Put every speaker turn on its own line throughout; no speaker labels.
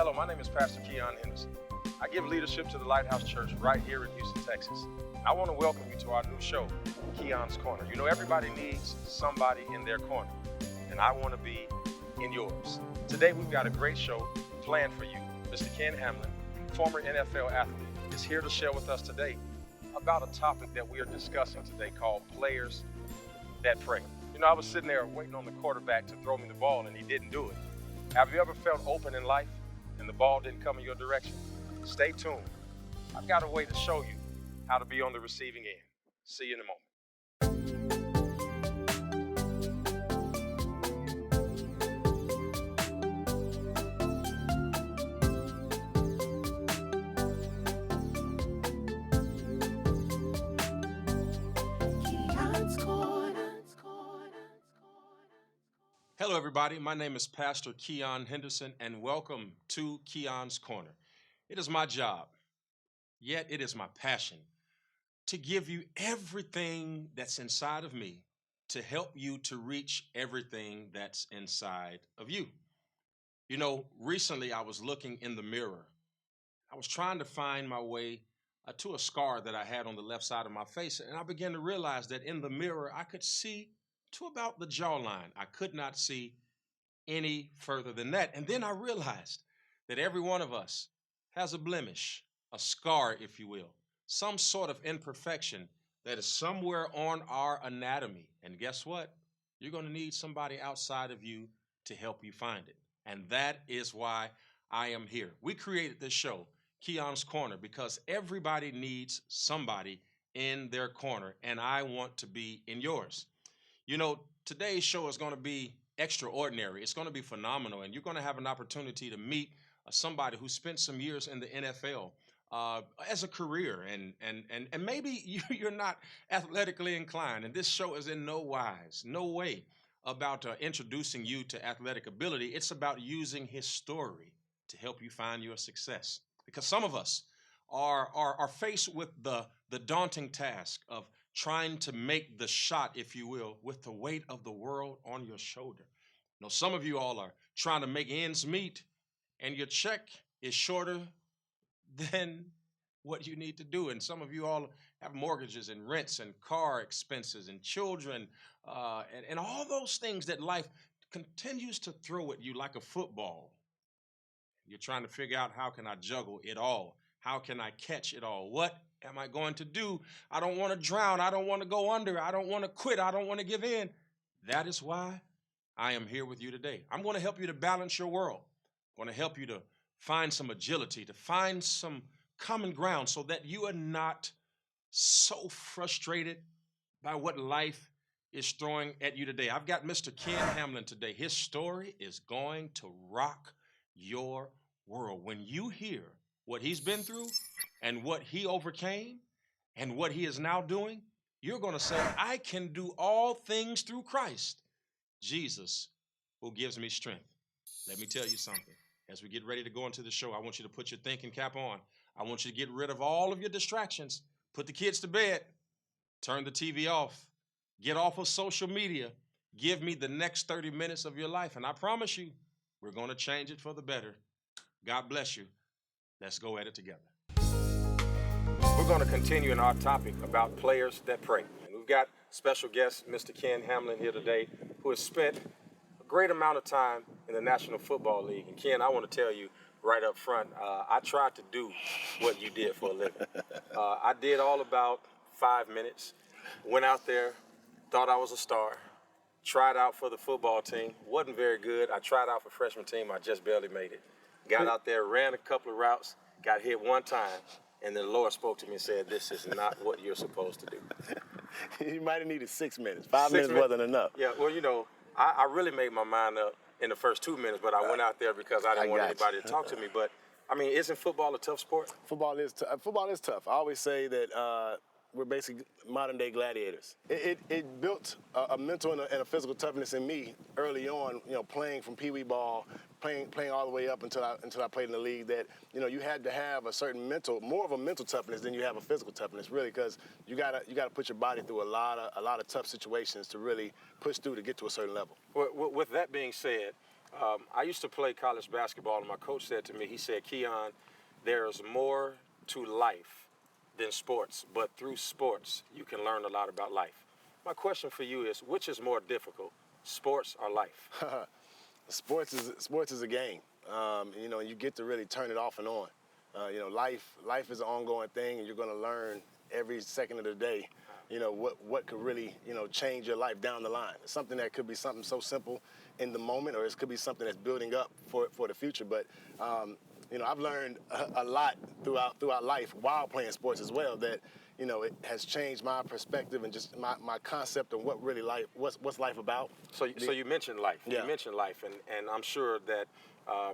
Hello, my name is Pastor Keion Henderson. I give leadership to the LightHouse Church right here in Houston, Texas. I want to welcome you to our new show, Keon's Corner. You know, everybody needs somebody in their corner, and I want to be in yours. Today, we've got a great show planned for you. Mr. Ken Hamlin, former NFL athlete, is here to share with us today about a topic that we are discussing today called players that pray. You know, I was sitting there waiting on the quarterback to throw me the ball, and he didn't do it. Have you ever felt open in life and the ball didn't come in your direction? Stay tuned. I've got a way to show you how to be on the receiving end. See you in a moment. Hello, everybody. My name is Pastor Keion Henderson, and welcome to Keon's Corner. It is my job, yet it is my passion, to give you everything that's inside of me to help you to reach everything that's inside of you. You know, recently I was looking in the mirror. I was trying to find my way to a scar that I had on the left side of my face, and I began to realize that in the mirror I could see to about the jawline. I could not see any further than that. And then I realized that every one of us has a blemish, a scar, if you will, some sort of imperfection that is somewhere on our anatomy. And guess what? You're going to need somebody outside of you to help you find it. And that is why I am here. We created this show, Keon's Corner, because everybody needs somebody in their corner, and I want to be in yours. You know, today's show is going to be extraordinary. It's going to be phenomenal, and you're going to have an opportunity to meet somebody who spent some years in the NFL as a career, and maybe you're not athletically inclined, and this show is in no way about introducing you to athletic ability. It's about using his story to help you find your success, because some of us are faced with the daunting task of trying to make the shot, if you will, with the weight of the world on your shoulder. You know, some of you all are trying to make ends meet, and your check is shorter than what you need to do. And some of you all have mortgages and rents and car expenses and children and all those things that life continues to throw at you like a football. You're trying to figure out, how can I juggle it all? How can I catch it all? What am I going to do? I don't want to drown. I don't want to go under. I don't want to quit. I don't want to give in. That is why I am here with you today. I'm going to help you to balance your world. I'm going to help you to find some agility, to find some common ground so that you are not so frustrated by what life is throwing at you today. I've got Mr. Ken Hamlin today. His story is going to rock your world. When you hear what he's been through and what he overcame and what he is now doing, you're going to say, I can do all things through Christ, Jesus, who gives me strength. Let me tell you something. As we get ready to go into the show, I want you to put your thinking cap on. I want you to get rid of all of your distractions. Put the kids to bed. Turn the TV off. Get off of social media. Give me the next 30 minutes of your life, and I promise you, we're going to change it for the better. God bless you. Let's go at it together. We're going to continue in our topic about players that pray. And we've got special guest, Mr. Ken Hamlin, here today, who has spent a great amount of time in the National Football League. And Ken, I want to tell you right up front, I tried to do what you did for a living. I did all about 5 minutes, went out there, thought I was a star, tried out for the football team, wasn't very good. I tried out for freshman team, I just barely made it. Got out there, ran a couple of routes, got hit one time, and then the Lord spoke to me and said, this is not what you're supposed to do.
You might have needed 6 minutes. 5 minutes wasn't enough.
Yeah, well, you know, I really made my mind up in the first 2 minutes, but I went out there because I didn't want anybody to talk to me. But, I mean, isn't football a tough sport?
Football is tough. I always say that we're basically modern-day gladiators. It built a mental and a physical toughness in me early on, you know, playing from Pee Wee ball, playing all the way up until I played in the league, that, you know, you had to have a certain more of a mental toughness than you have a physical toughness, really, because you gotta put your body through a lot of tough situations to really push through to get to a certain level.
Well, with that being said, I used to play college basketball, and my coach said to me, he said, Keon, there's more to life than sports, but through sports, you can learn a lot about life. My question for you is, which is more difficult, sports or life?
Sports is a game. You get to really turn it off and on. Life is an ongoing thing, and you're going to learn every second of the day. What could really change your life down the line. Something that could be something so simple in the moment, or it could be something that's building up for the future. But I've learned a lot throughout life while playing sports as well. That it has changed my perspective and just my concept of what really what's life about.
So you mentioned life.
Yeah.
You mentioned life, and I'm sure that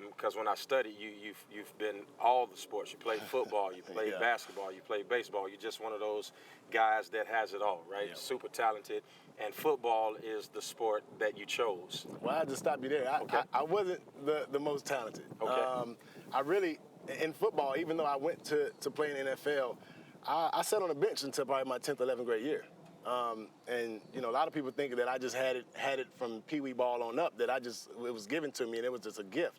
because when I studied you've been all the sports. You played football, you played basketball, you played baseball. You're just one of those guys that has it all, right? Yeah. Super talented, and football is the sport that you chose.
Well, I had to stop you there. I wasn't the most talented.
Okay.
I really, in football, even though I went to play in the NFL, I sat on the bench until probably my 10th, 11th grade year. A lot of people think that I just had it from Pee Wee ball on up, that it was given to me and it was just a gift.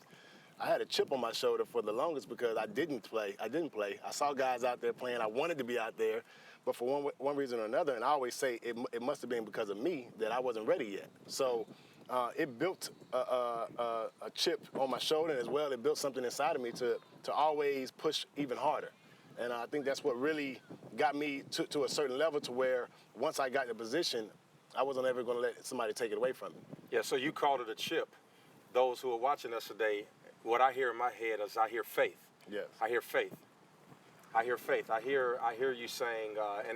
I had a chip on my shoulder for the longest because I didn't play. I saw guys out there playing. I wanted to be out there, but for one reason or another, and I always say it must have been because of me that I wasn't ready yet. So it built a chip on my shoulder, and as well, it built something inside of me to always push even harder. And I think that's what really got me to a certain level, to where once I got the position, I wasn't ever going to let somebody take it away from me.
Yeah, so you called it a chip. Those who are watching us today, what I hear in my head is I hear faith.
Yes.
I hear faith. I hear faith. I hear you saying,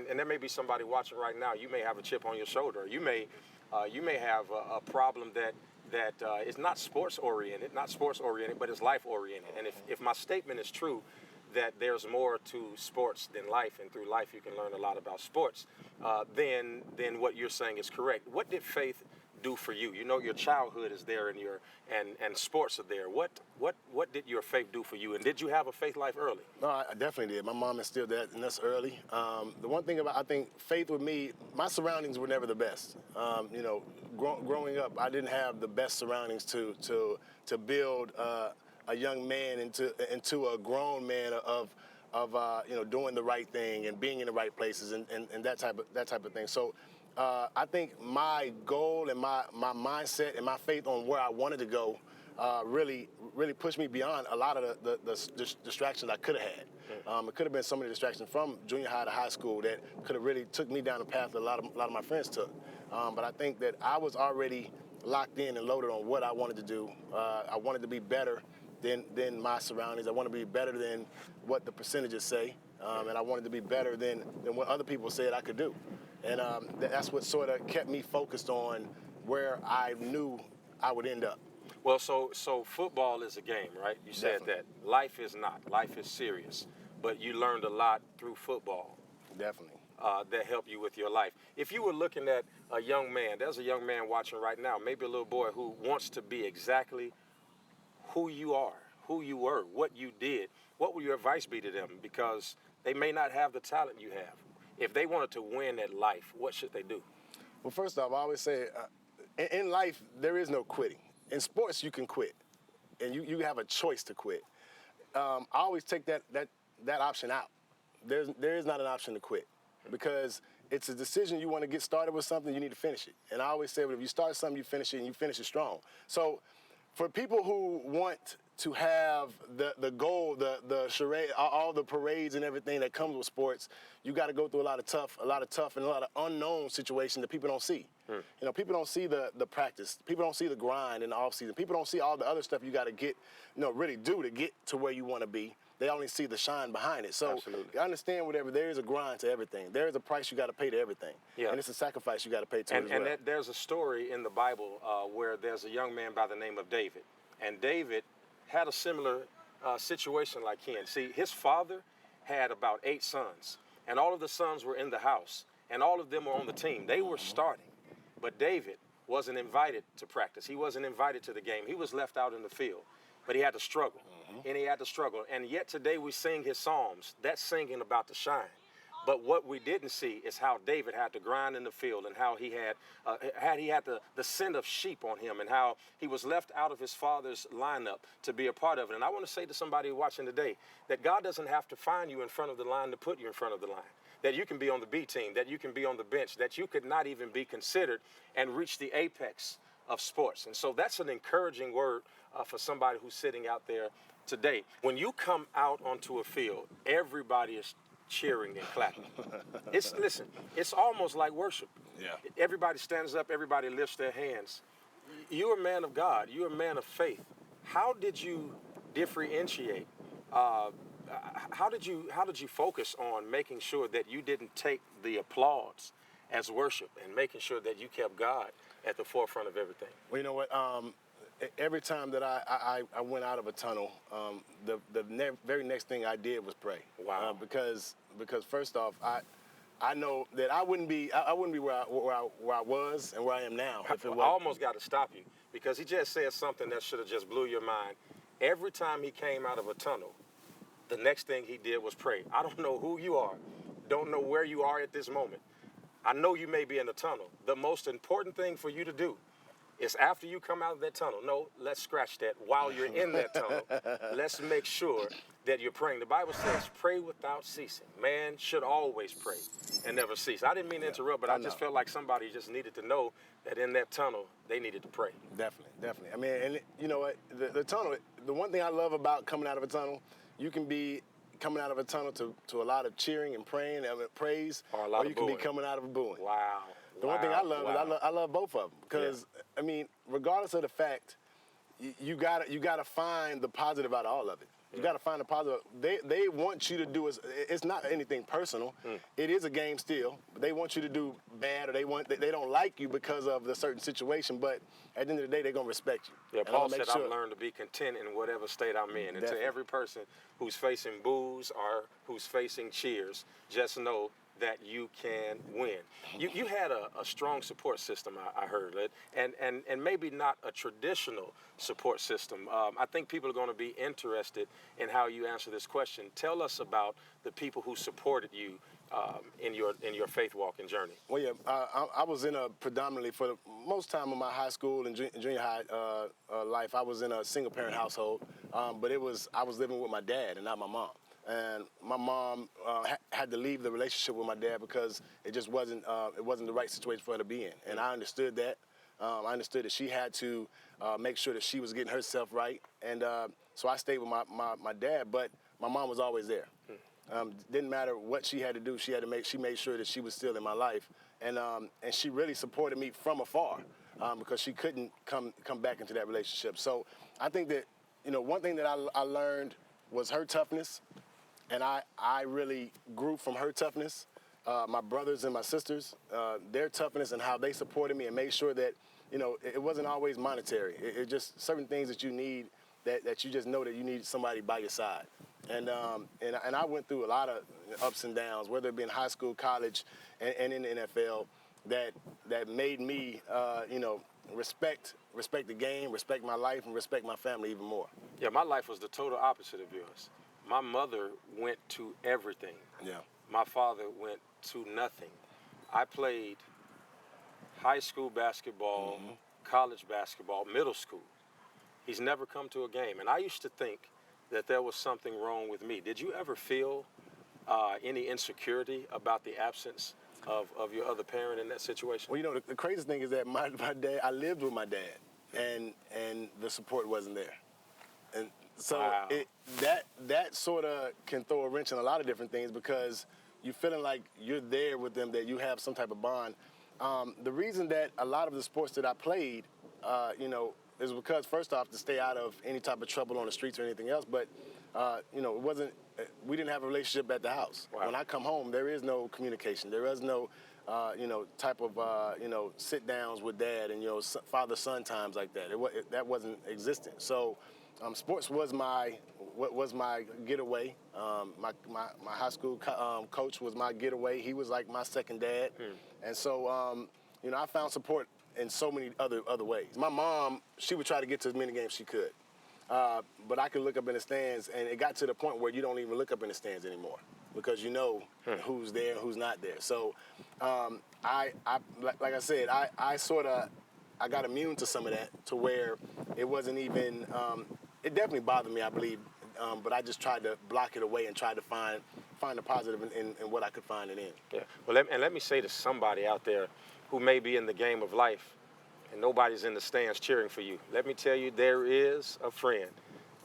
and there may be somebody watching right now. You may have a chip on your shoulder. You may have a problem that is not sports oriented, but is life oriented. And if my statement is true, that there's more to sports than life, and through life you can learn a lot about sports, then what you're saying is correct. What did faith do for you? Your childhood is there, and sports are there. What did your faith do for you? And did you have a faith life early?
No, I definitely did. My mom instilled that in us early. The one thing I think faith with me, my surroundings were never the best. Growing up, I didn't have the best surroundings to build a young man into a grown man of doing the right thing and being in the right places and that type of thing. So I think my goal and my mindset and my faith on where I wanted to go really pushed me beyond a lot of the distractions I could have had. It could have been so many distractions from junior high to high school that could have really took me down the path that a lot of my friends took. But I think that I was already locked in and loaded on what I wanted to do. I wanted to be better than my surroundings. I wanted to be better than what the percentages say, and I wanted to be better than what other people said I could do. And that's what sort of kept me focused on where I knew I would end up.
Well, so football is a game, right? You said
Definitely.
that. Life is not. Life is serious. But you learned a lot through football.
Definitely.
That helped you with your life. If you were looking at a young man, there's a young man watching right now, maybe a little boy who wants to be exactly who you are, who you were, what you did, what would your advice be to them? Because they may not have the talent you have. If they wanted to win at life, what should they do?
Well, first off, I always say in life, there is no quitting. In sports, you can quit, and you have a choice to quit. I always take that option out. There is not an option to quit, because it's a decision. You want to get started with something, you need to finish it. And I always say, well, if you start something, you finish it, and you finish it strong. So for people who want to have the goal, the charade, all the parades and everything that comes with sports, you got to go through a lot of tough and a lot of unknown situations that people don't see. People don't see the practice. People don't see the grind in the off season. People don't see all the other stuff you got to get, really do to get to where you want to be. They only see the shine behind it. So
Absolutely.
I understand whatever. There is a grind to everything. There is a price you got to pay to everything.
Yeah.
And it's a sacrifice you got to pay to as well.
And there's a story in the Bible where there's a young man by the name of David. And David had a similar situation like Ken. See, his father had about 8 sons, and all of the sons were in the house, and all of them were on the team. They were starting. But David wasn't invited to practice. He wasn't invited to the game. He was left out in the field. But he had to struggle, and he had to struggle. And yet today we sing his psalms. That's singing about the shine. But what we didn't see is how David had to grind in the field, and how he had the scent of sheep on him, and how he was left out of his father's lineup to be a part of it. And I want to say to somebody watching today that God doesn't have to find you in front of the line to put you in front of the line. That you can be on the B team, that you can be on the bench, that you could not even be considered and reach the apex of sports. And so that's an encouraging word for somebody who's sitting out there today. When you come out onto a field, everybody is cheering and clapping. Listen, it's almost like worship.
Yeah.
Everybody stands up, everybody lifts their hands. You're a man of God, you're a man of faith. How did you differentiate? How did you focus on making sure that you didn't take the applause as worship, and making sure that you kept God at the forefront of everything?
Well, you know what? Every time that I went out of a tunnel, the very next thing I did was pray.
Wow.
Because first off, I know that I wouldn't be where I was and where I am now if it
I
was.
almost got to stop you, because he just said something that should have just blew your mind. Every time he came out of a tunnel, the next thing he did was pray. I don't know who you are, don't know where you are at this moment. I know you may be in a tunnel. The most important thing for you to do is, after you come out of that tunnel, no, let's scratch that. While you're in that tunnel, let's make sure that you're praying. The Bible says, pray without ceasing. Man should always pray and never cease. I didn't mean to interrupt, but I just felt like somebody just needed to know that in that tunnel, they needed to pray.
Definitely. I mean, and you know what? The tunnel, the one thing I love about coming out of a tunnel, you can be coming out of a tunnel to a lot of cheering and praying and praise,
or
you can be coming out of a booing.
Wow.
The one thing I love is I love both of them, because I mean, regardless of the fact, you gotta find the positive out of all of it. You got to find a positive. They want you to do it's not anything personal. It is a game still. But they want you to do bad, or they don't like you because of the certain situation. But at the end of the day, they're gonna respect you.
Yeah, Paul said, I've learned to be content in whatever state I'm in. And to every person who's facing boos or who's facing cheers, just know that you can win. You had a strong support system, I heard it, and maybe not a traditional support system. I think people are going to be interested in how you answer this question. Tell us about the people who supported you in your faith walk and journey.
Well, yeah, I was in a predominantly, for the most time of my high school and junior high life, I was in a single parent household, but I was living with my dad and not my mom. And my mom had to leave the relationship with my dad because it just wasn't the right situation for her to be in. And I understood that. I understood that she had to make sure that she was getting herself right. And so I stayed with my dad, but my mom was always there. Didn't matter what she had to do. She made sure that she was still in my life. And she really supported me from afar because she couldn't come back into that relationship. So I think that, one thing that I learned was her toughness. And I really grew from her toughness. My brothers and my sisters, their toughness and how they supported me and made sure that, it wasn't always monetary. It just certain things that you need, that you just know that you need somebody by your side. And I went through a lot of ups and downs, whether it be in high school, college, and in the NFL, that made me, respect the game, respect my life, and respect my family even more.
Yeah, my life was the total opposite of yours. My mother went to everything.
Yeah.
My father went to nothing. I played high school basketball, college basketball, middle school. He's never come to a game. And I used to think that there was something wrong with me. Did you ever feel any insecurity about the absence of your other parent in that situation?
Well, the craziest thing is that my dad, I lived with my dad, and the support wasn't there. And so
wow.
that sort of can throw a wrench in a lot of different things, because you're feeling like you're there with them, that you have some type of bond. The reason that a lot of the sports that I played, is because, first off, to stay out of any type of trouble on the streets or anything else, but, it wasn't, we didn't have a relationship at the house.
Wow.
When I come home, there is no communication. There is no, type of, sit-downs with dad and, father-son times like that. That wasn't existent. So, sports was my getaway. My high school coach was my getaway. He was like my second dad. And so, I found support in so many other ways. My mom, she would try to get to as many games she could. But I could look up in the stands, and it got to the point where you don't even look up in the stands anymore. because you know who's there and who's not there. So like I said, I got immune to some of that, to where it wasn't even, it definitely bothered me, I believe, but I just tried to block it away and tried to find the positive in what I could find it in.
Yeah. Well, let me say to somebody out there who may be in the game of life and nobody's in the stands cheering for you. Let me tell you, there is a friend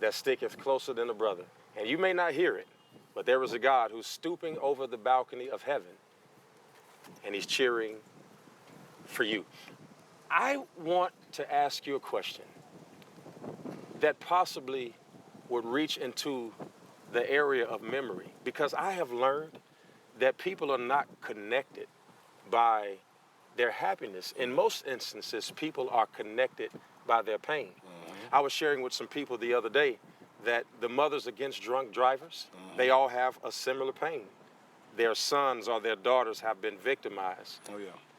that sticketh closer than a brother. And you may not hear it, but there is a God who's stooping over the balcony of heaven, and he's cheering for you. I want to ask you a question that possibly would reach into the area of memory, because I have learned that people are not connected by their happiness. In most instances, people are connected by their pain. I was sharing with some people the other day that the Mothers Against Drunk Drivers, they all have a similar pain. Their sons or their daughters have been victimized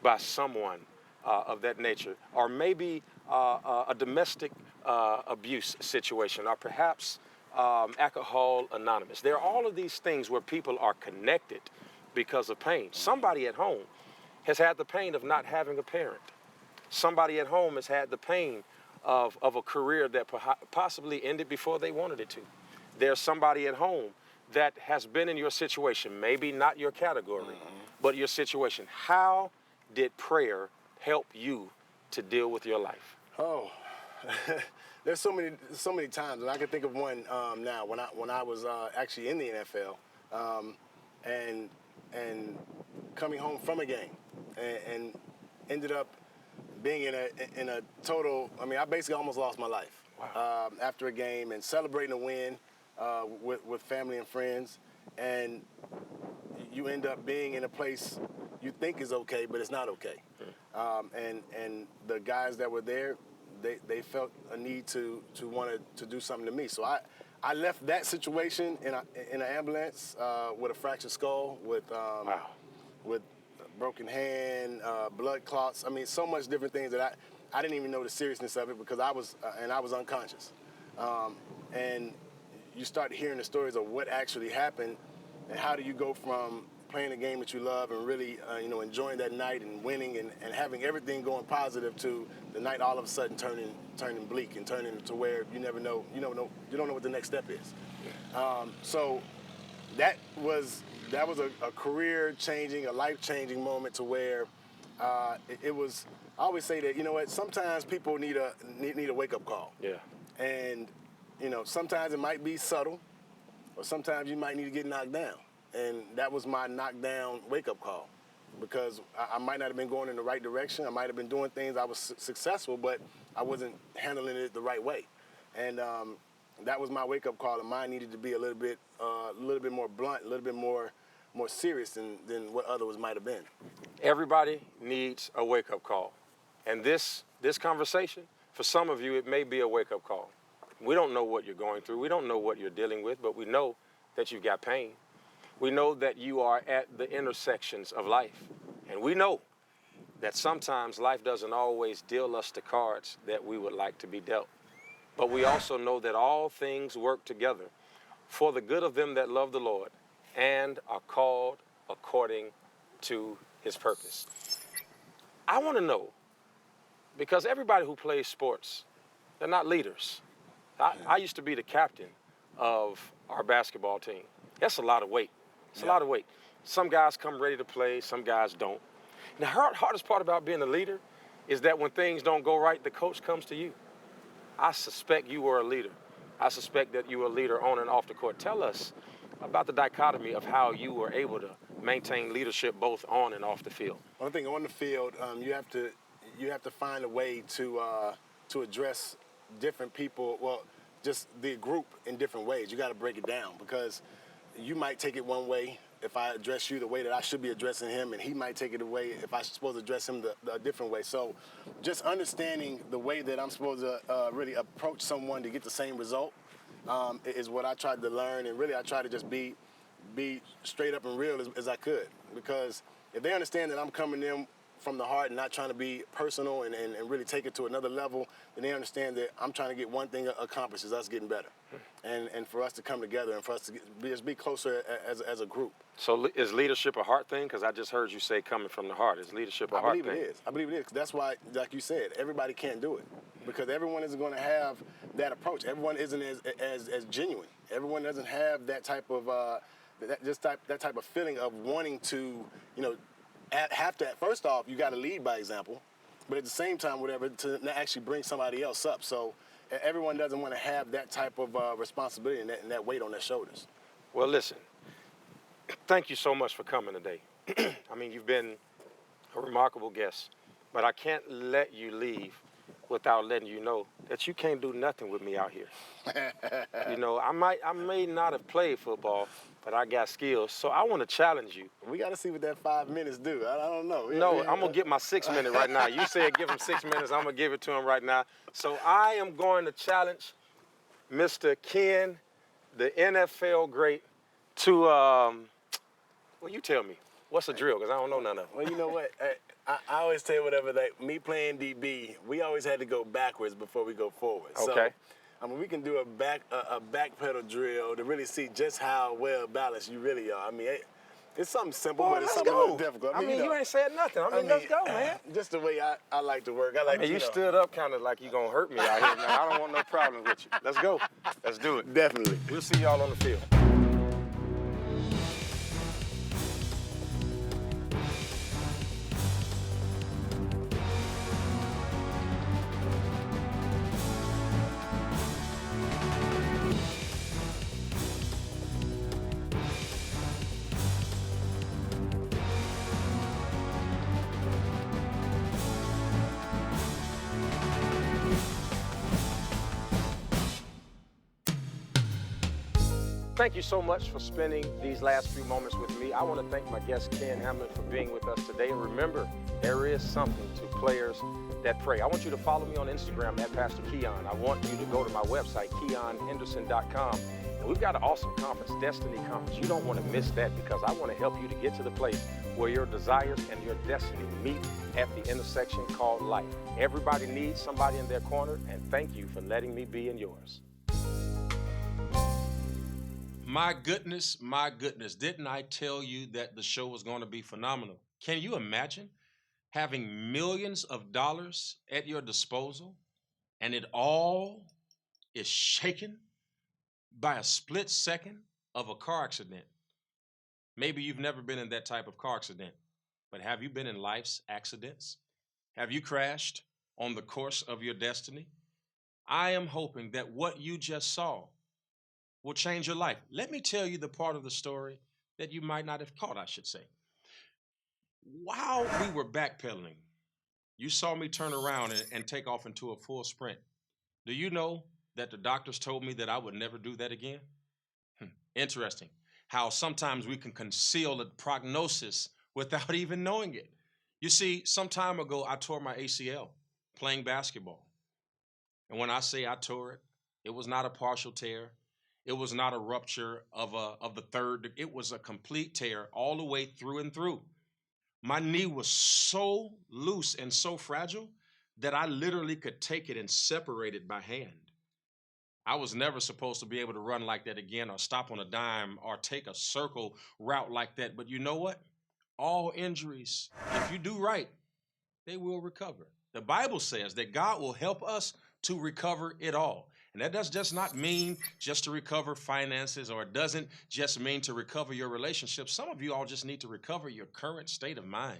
by someone of that nature, or maybe a domestic abuse situation, or perhaps Alcohol Anonymous. There are all of these things where people are connected because of pain. Somebody at home has had the pain of not having a parent. Somebody at home has had the pain of a career that possibly ended before they wanted it to. There's somebody at home that has been in your situation, maybe not your category, but your situation. How did prayer help you to deal with your life?
Oh, there's so many times, and I can think of one now when I was actually in the NFL, and coming home from a game, and ended up being in a total. I mean, I basically almost lost my life after a game, and celebrating a win with family and friends, and you end up being in a place you think is okay, but it's not okay. And the guys that were there, they felt a need to want to do something to me. So I left that situation in an ambulance with a fractured skull, with a broken hand, blood clots. I mean, so much different things that I didn't even know the seriousness of it, because I was unconscious. And you start hearing the stories of what actually happened, and how do you go from playing a game that you love and really enjoying that night and winning and having everything going positive, to the night all of a sudden turning bleak and turning to where you don't know what the next step is. So that was a career-changing, a life-changing moment, to where it was. I always say that, sometimes people need a wake-up call.
Yeah.
And sometimes it might be subtle, or sometimes you might need to get knocked down. And that was my knockdown wake-up call, because I might not have been going in the right direction. I might have been doing things, I was successful, but I wasn't handling it the right way. And that was my wake-up call, and mine needed to be a little bit more blunt, a little bit more serious than what others might have been.
Everybody needs a wake-up call. And this conversation, for some of you, it may be a wake-up call. We don't know what you're going through. We don't know what you're dealing with, but we know that you've got pain. We know that you are at the intersections of life. And we know that sometimes life doesn't always deal us the cards that we would like to be dealt. But we also know that all things work together for the good of them that love the Lord and are called according to his purpose. I want to know, because everybody who plays sports, they're not leaders. I used to be the captain of our basketball team. That's a lot of weight. It's a lot of weight. Some guys come ready to play, some guys don't. The hardest part about being a leader is that when things don't go right, the coach comes to you. I suspect you were a leader. I suspect that you were a leader on and off the court. Tell us about the dichotomy of how you were able to maintain leadership both on and off the field.
One thing on the field, you have to find a way to address different people. Well, just the group in different ways. You got to break it down, because you might take it one way if I address you the way that I should be addressing him, and he might take it away if I'm supposed to address him a different way. So just understanding the way that I'm supposed to really approach someone to get the same result is what I tried to learn, and really I try to just be straight up and real as I could, because if they understand that I'm coming in from the heart and not trying to be personal and really take it to another level, then they understand that I'm trying to get one thing accomplished, is us getting better. And for us to come together and for us to just be closer as a group.
So is leadership a heart thing? Because I just heard you say coming from the heart. Is leadership a heart thing?
I believe it is. That's why, like you said, everybody can't do it. Because everyone isn't going to have that approach. Everyone isn't as genuine. Everyone doesn't have that type of that type of feeling of wanting to, have to. First off, you got to lead by example, but at the same time, to actually bring somebody else up. So everyone doesn't want to have that type of responsibility and that weight on their shoulders.
Well, listen. Thank you so much for coming today. I mean, you've been a remarkable guest, but I can't let you leave without letting you know that you can't do nothing with me out here. I may not have played football, but I got skills, so I want to challenge you.
We got to see what that 5 minutes do. I don't know.
No, I'm going to get my 6 minute right now. You said give him 6 minutes. I'm going to give it to him right now. So I am going to challenge Mr. Ken, the NFL great, to, well, you tell me. What's the drill? Because I don't know none of it.
Well, you know what? I always tell you whatever, me playing DB, we always had to go backwards before we go forward.
Okay.
So, we can do a back pedal drill to really see just how well balanced you really are. I mean, it's something simple, but it's something a little difficult.
I mean, you ain't said nothing. Let's go, man.
Just the way I like to work.
You stood up kind of like you gonna hurt me out here, man. I don't want no problems with you. Let's go. Let's do it.
Definitely.
We'll see y'all on the field. Thank you so much for spending these last few moments with me. I want to thank my guest, Ken Hamlin, for being with us today. And remember, there is something to players that pray. I want you to follow me on Instagram at Pastor Keion. I want you to go to my website, KeonHenderson.com. And we've got an awesome conference, Destiny Conference. You don't want to miss that because I want to help you to get to the place where your desires and your destiny meet at the intersection called life. Everybody needs somebody in their corner, and thank you for letting me be in yours.
My goodness, didn't I tell you that the show was going to be phenomenal? Can you imagine having millions of dollars at your disposal and it all is shaken by a split second of a car accident? Maybe you've never been in that type of car accident, but have you been in life's accidents? Have you crashed on the course of your destiny? I am hoping that what you just saw will change your life. Let me tell you the part of the story that you might not have caught, I should say. While we were backpedaling, you saw me turn around and take off into a full sprint. Do you know that the doctors told me that I would never do that again? Interesting how sometimes we can conceal a prognosis without even knowing it. You see, some time ago, I tore my ACL playing basketball. And when I say I tore it, it was not a partial tear. It was not a rupture of the third. It was a complete tear all the way through and through. My knee was so loose and so fragile that I literally could take it and separate it by hand. I was never supposed to be able to run like that again or stop on a dime or take a circle route like that. But you know what? All injuries, if you do right, they will recover. The Bible says that God will help us to recover it all. And that does just not mean just to recover finances, or it doesn't just mean to recover your relationships. Some of you all just need to recover your current state of mind.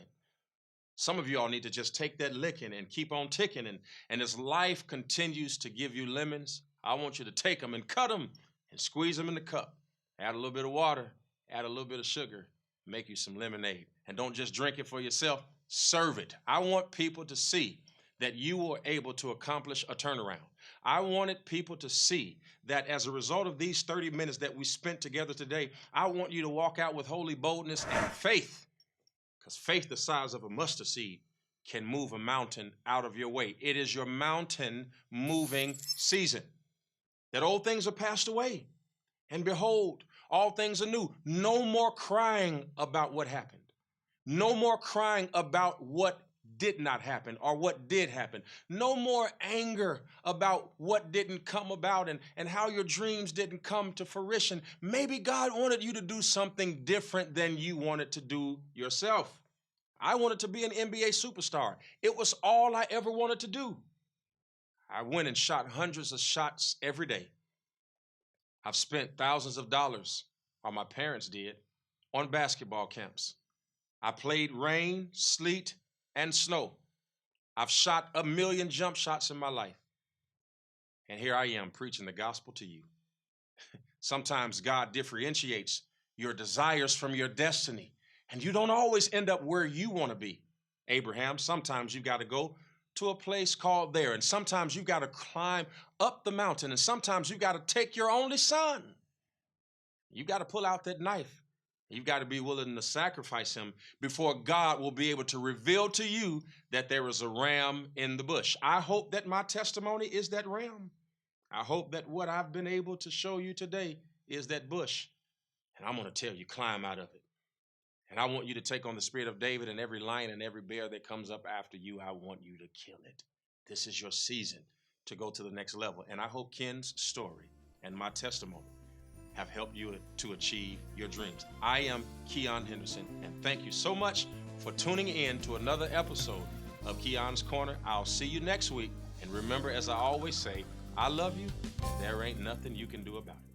Some of you all need to just take that licking and keep on ticking. And as life continues to give you lemons, I want you to take them and cut them and squeeze them in the cup. Add a little bit of water, add a little bit of sugar, make you some lemonade. And don't just drink it for yourself, serve it. I want people to see that you were able to accomplish a turnaround. I wanted people to see that as a result of these 30 minutes that we spent together today, I want you to walk out with holy boldness and faith, because faith the size of a mustard seed can move a mountain out of your way. It is your mountain moving season. That old things are passed away, and behold, all things are new. No more crying about what happened. No more crying about what did not happen or what did happen. No more anger about what didn't come about and how your dreams didn't come to fruition. Maybe God wanted you to do something different than you wanted to do yourself. I wanted to be an NBA superstar. It was all I ever wanted to do. I went and shot hundreds of shots every day. I've spent thousands of dollars, or my parents did, on basketball camps. I played rain, sleet, and snow. I've shot 1 million jump shots in my life. And here I am preaching the gospel to you. Sometimes God differentiates your desires from your destiny, and you don't always end up where you want to be. Abraham, sometimes you've got to go to a place called there, and sometimes you've got to climb up the mountain, and sometimes you've got to take your only son. You've got to pull out that knife. You've got to be willing to sacrifice him before God will be able to reveal to you that there is a ram in the bush. I hope that my testimony is that ram. I hope that what I've been able to show you today is that bush. And I'm going to tell you, climb out of it. And I want you to take on the spirit of David, and every lion and every bear that comes up after you, I want you to kill it. This is your season to go to the next level. And I hope Ken's story and my testimony have helped you to achieve your dreams. I am Keion Henderson, and thank you so much for tuning in to another episode of Keon's Corner. I'll see you next week. And remember, as I always say, I love you. There ain't nothing you can do about it.